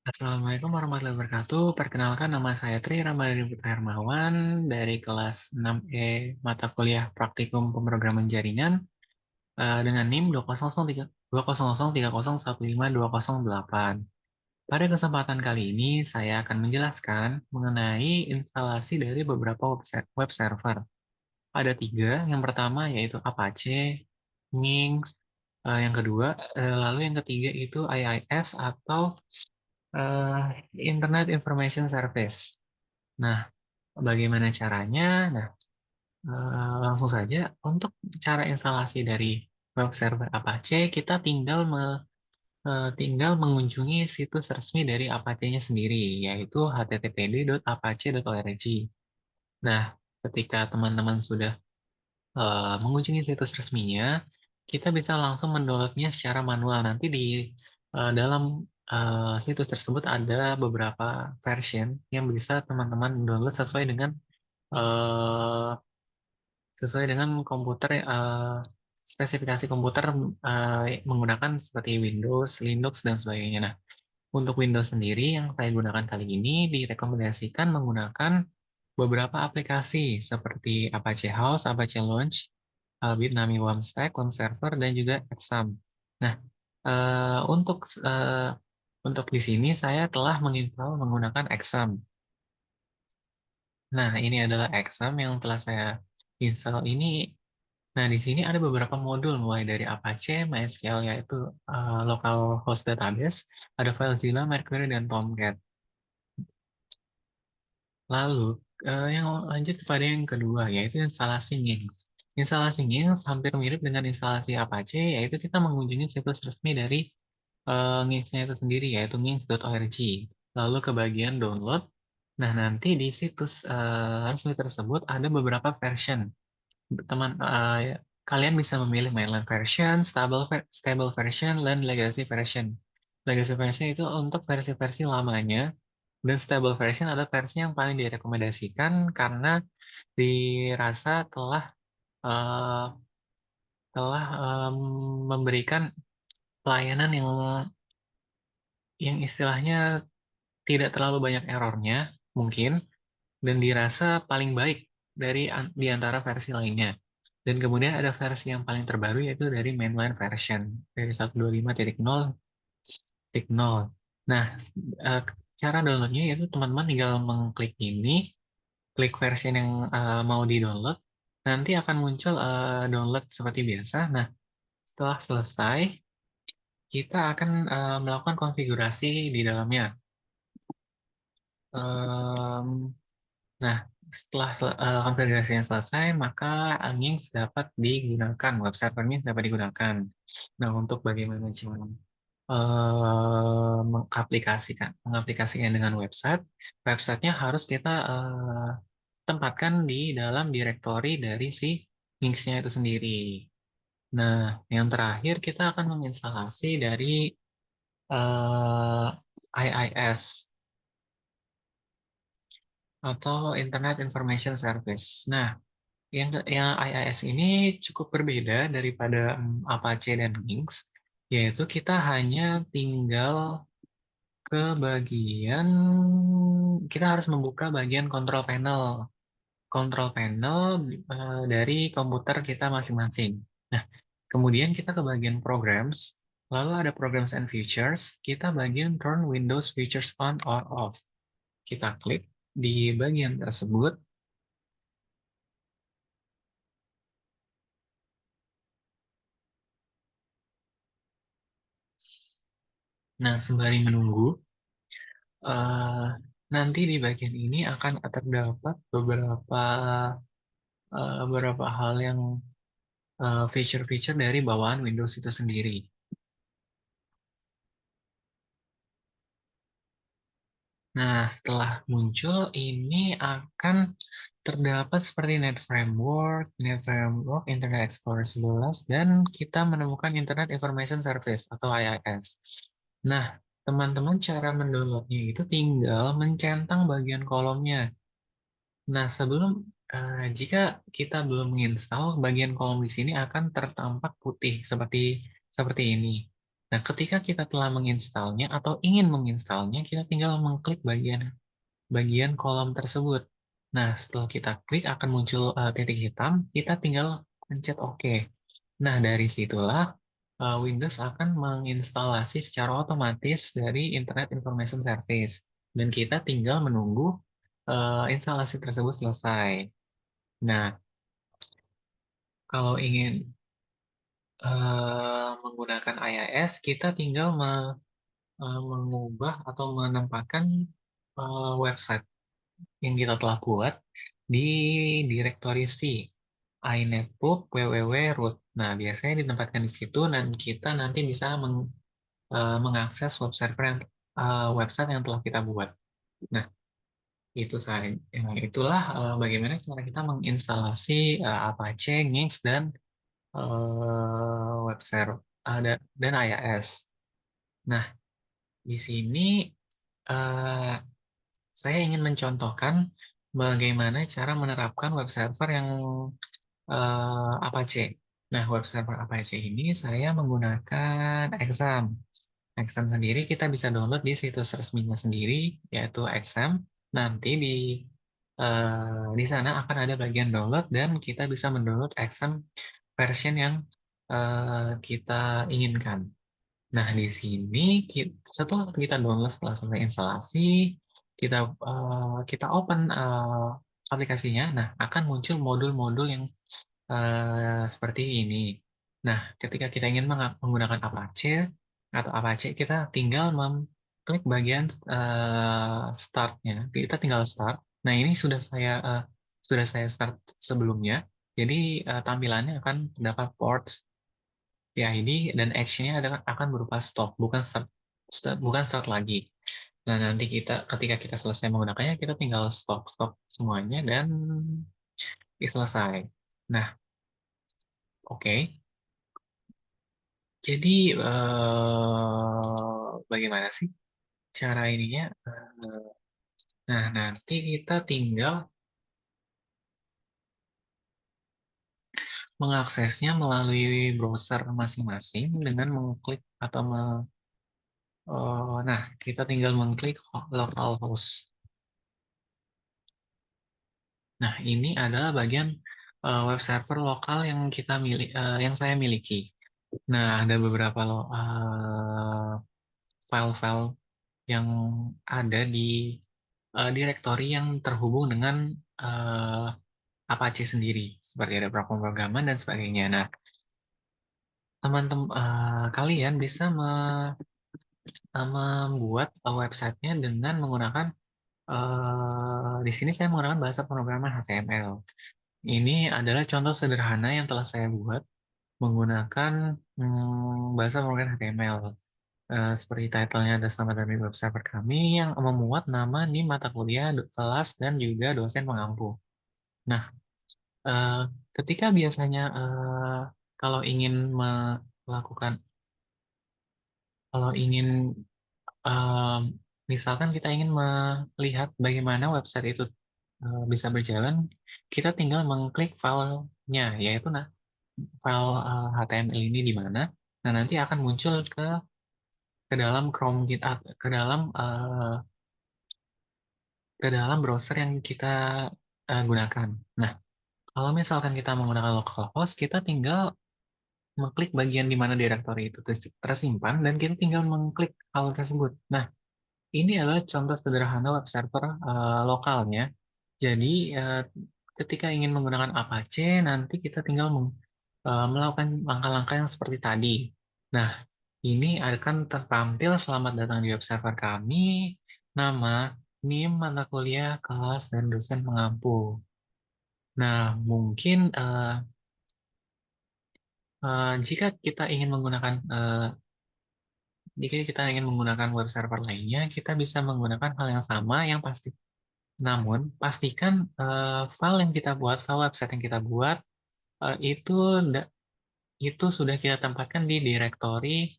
Assalamualaikum warahmatullahi wabarakatuh. Perkenalkan nama saya Tri Ramadhani Putra Hermawan dari kelas 6E mata kuliah Praktikum Pemrograman Jaringan dengan NIM 2003030152008. Pada kesempatan kali ini saya akan menjelaskan mengenai instalasi dari beberapa web server. Ada tiga. Yang pertama yaitu Apache, Nginx, yang kedua, lalu yang ketiga itu IIS atau eh, Internet Information Service. Nah, bagaimana caranya? Nah, langsung saja untuk cara instalasi dari web server Apache, kita tinggal mengunjungi situs resmi dari Apache-nya sendiri, yaitu httpd.apache.org. Nah, ketika teman-teman sudah mengunjungi situs resminya, kita bisa langsung mendownloadnya secara manual. Nanti di dalam situs tersebut ada beberapa version yang bisa teman-teman download eh, sesuai dengan komputer spesifikasi komputer menggunakan seperti Windows, Linux dan sebagainya. Nah, untuk Windows sendiri yang saya gunakan kali ini direkomendasikan menggunakan beberapa aplikasi seperti Apache House, Apache Launch, Bitnami Warmstack, Warm Server, dan juga Exam. Nah, eh, untuk eh, untuk di sini saya telah menginstal menggunakan Exam. Nah, ini adalah Exam yang telah saya install ini. Nah, di sini ada beberapa modul mulai dari Apache, MySQL yaitu local host database, ada FileZilla, Mercury, dan Tomcat. Lalu, yang lanjut kepada yang kedua, yaitu instalasi Nginx. Instalasi Nginx hampir mirip dengan instalasi Apache, yaitu kita mengunjungi situs resmi dari Nginx-nya itu sendiri, yaitu nginx.org. Lalu ke bagian download. Nah, nanti di situs resmi tersebut ada beberapa version. Kalian bisa memilih mainline version, stable version, dan legacy version. Legacy version itu untuk versi-versi lamanya, dan stable version adalah versi yang paling direkomendasikan karena dirasa eh, memberikan pelayanan yang istilahnya tidak terlalu banyak errornya mungkin, dan dirasa paling baik di antara versi lainnya. Dan kemudian ada versi yang paling terbaru yaitu dari mainline version dari 125.0.0. Nah, eh, cara downloadnya yaitu teman-teman tinggal mengklik ini, klik versi yang mau di-download, nanti akan muncul download seperti biasa. Nah, setelah selesai, kita akan melakukan konfigurasi di dalamnya. Em, nah, setelah konfigurasinya selesai, maka Nginx dapat digunakan, web servernya dapat digunakan. Nah, untuk bagaimana cara mengaplikasikan dengan website, websitenya harus kita tempatkan di dalam direktori dari si Nginx-nya itu sendiri. Nah, yang terakhir kita akan menginstalasi dari IIS atau Internet Information Service. Nah, yang IIS ini cukup berbeda daripada Apache dan Nginx, yaitu kita hanya tinggal ke bagian, kita harus membuka bagian control panel dari komputer kita masing-masing. Nah, kemudian kita ke bagian programs, lalu ada programs and features, kita bagian turn Windows features on or off. Kita klik di bagian tersebut. Nah, sembari menunggu, eh, nanti di bagian ini akan terdapat beberapa hal yang feature-feature dari bawaan Windows itu sendiri. Nah, setelah muncul ini akan terdapat seperti Net Framework, Internet Explorer 11, dan kita menemukan Internet Information Service atau IIS. Nah, teman-teman cara mendownloadnya itu tinggal mencentang bagian kolomnya. Nah, jika kita belum menginstal, bagian kolom di sini akan tertampak putih seperti seperti ini. Nah, ketika kita telah menginstalnya atau ingin menginstalnya, kita tinggal mengklik bagian bagian kolom tersebut. Nah, setelah kita klik akan muncul titik hitam, kita tinggal pencet OK. Nah, dari situlah Windows akan menginstalasi secara otomatis dari Internet Information Service. Dan kita tinggal menunggu instalasi tersebut selesai. Nah, kalau ingin menggunakan IIS, kita tinggal mengubah atau menempatkan website yang kita telah buat di direktori C, inetbook www root. Nah, biasanya ditempatkan di situ dan kita nanti bisa mengakses web server yang website yang telah kita buat. Nah, itu saya. Itulah bagaimana cara kita menginstalasi Apache, Nginx, dan web server dan IIS. Nah, di sini eh, saya ingin mencontohkan bagaimana cara menerapkan web server yang Apache. Nah, web server Apache ini saya menggunakan Exam. Exam sendiri kita bisa download di situs resminya sendiri, yaitu Exam. Nanti di sana akan ada bagian download dan kita bisa mendownload Exam version yang kita inginkan. Nah, di sini setelah kita download, setelah selesai instalasi, kita open aplikasinya. Nah, akan muncul modul-modul yang seperti ini. Nah, ketika kita ingin menggunakan Apache atau Apache, kita tinggal mengklik bagian start-nya. Kita tinggal start. Nah, ini sudah saya start sebelumnya. Jadi tampilannya akan terdapat ports, PID, dan action-nya akan berupa stop, bukan start lagi. Nah, nanti ketika kita selesai menggunakannya, kita tinggal stop semuanya dan selesai. Nah, oke. Jadi, bagaimana sih cara ininya? Nah, nanti kita tinggal mengaksesnya melalui browser masing-masing dengan mengklik atau nah, kita tinggal mengklik localhost. Nah, ini adalah bagian web server lokal yang saya miliki. Nah, ada beberapa file-file yang ada di direktori yang terhubung dengan eh, Apache sendiri, seperti ada pemrograman dan sebagainya. Nah, teman-teman kalian bisa membuat websitenya dengan menggunakan di sini saya menggunakan bahasa pemrograman HTML. Ini adalah contoh sederhana yang telah saya buat menggunakan bahasa pemrograman HTML. Seperti title-nya ada selamat datang di web server kami yang memuat nama, nim mata kuliah, kelas, dan juga dosen pengampu. Nah, eh, ketika biasanya kalau ingin melakukan, kalau ingin em, misalkan kita ingin melihat bagaimana website itu bisa berjalan, kita tinggal mengklik filenya, yaitu file HTML ini di mana. Nah, nanti akan muncul ke dalam Chrome kita, ke dalam browser yang kita gunakan. Nah, kalau misalkan kita menggunakan localhost, kita tinggal mengklik bagian di mana direktori itu tersimpan dan kita tinggal mengklik hal tersebut. Nah, ini adalah contoh sederhana web server lokalnya. Jadi, ketika ingin menggunakan Apache, nanti kita tinggal melakukan langkah-langkah yang seperti tadi. Nah, ini akan tertampil selamat datang di web server kami, nama, NIM, mata kuliah, kelas, dan dosen pengampu. Nah, mungkin jika kita ingin menggunakan web server lainnya, kita bisa menggunakan hal yang sama yang pasti. Namun, pastikan file website yang kita buat itu itu sudah kita tempatkan di direktori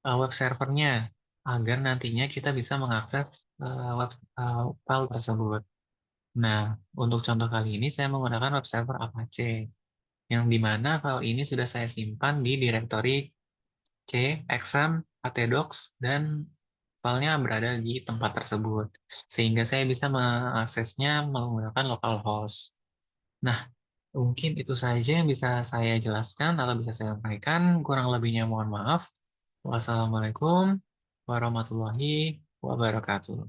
web servernya agar nantinya kita bisa mengakses file tersebut. Nah, untuk contoh kali ini saya menggunakan web server Apache yang di mana file ini sudah saya simpan di direktori C, XAMPP, htdocs, dan filenya berada di tempat tersebut. Sehingga saya bisa mengaksesnya menggunakan localhost. Nah, mungkin itu saja yang bisa saya jelaskan atau bisa saya sampaikan. Kurang lebihnya mohon maaf. Wassalamualaikum warahmatullahi wabarakatuh.